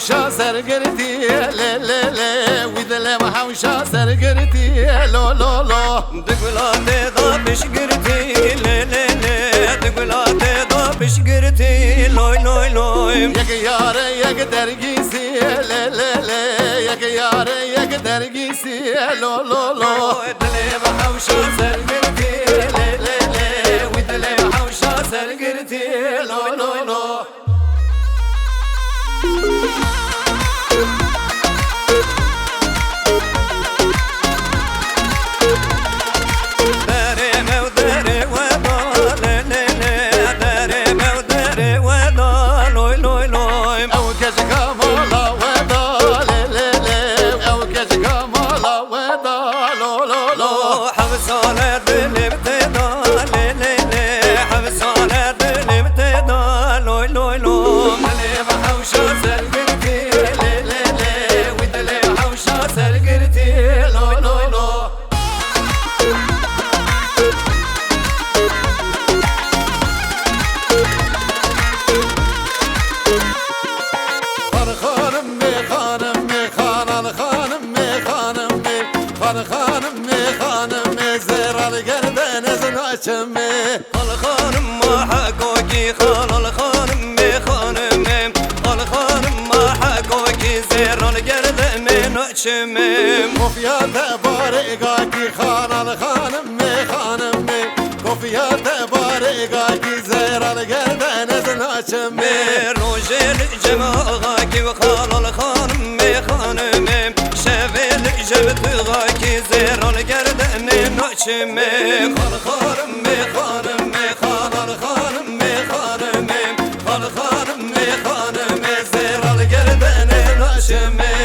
حوشا سرقرتي لي لي لي ويدلي حوشا سرقرتي لو لو لو دقلاتي ضابش قرتي لي لي لي دقلاتي ضابش قرتي لوي لوي لوي يك يار يك درقيسي لي لي لي يك يار يك درقيسي لو لو لو ويدلي حوشا سرقرتي لي لي لي ويدلي حوشا سرقرتي لوي لوي لوي الخانم ما حقوكي خال الخانم خانم الخانم ما حقوكي زير القرد من شمم وفيا تبارقاكي خان الخانم خانم وفيا تبارقاكي زير القرد نزنا شمم روجل جماغاكي وخال الخانم خانم شبل جبت غاكي زير القرد من شمم الخانم خانم خان الخانم خانم الخانم خانم زير القرد نزنا شمم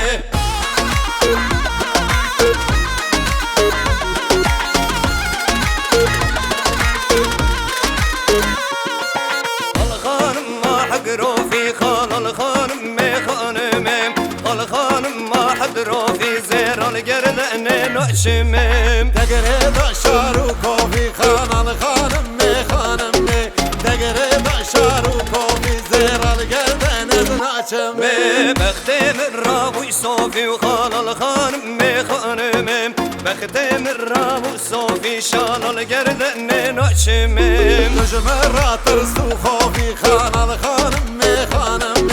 في زير القرد نشمم تقريب شاروكو في خان الخانم خانم تقريب شاروكو في زير القرد نشمم بختم الرابو صوفي وخان الخانم خانم بختم الرابو صوفي شان القرد نشمم تجمرات رسوخو في خان الخانم خانم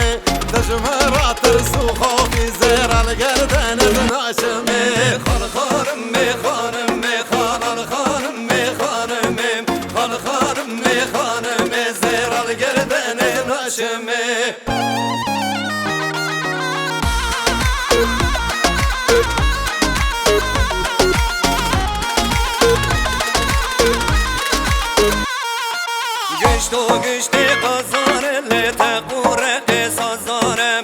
تجمرات رسوخو في زير القرد نشمم خان خانم خانم خان الخانم خانم خان خانم خانم زير القرد نشمم گشتی قزان لتقور قصازانم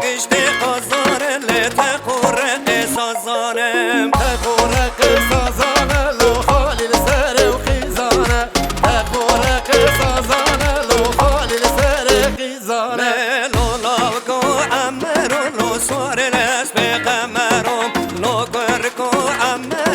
گشتی قزان لتقور قصازانم تقور قصازانه لو خالي السر وخيزانه تقور قصازانه لو خالي السر وخيزانه لو لاوكو عمرو لو صور الاسبق عمرو لو قركو عمرو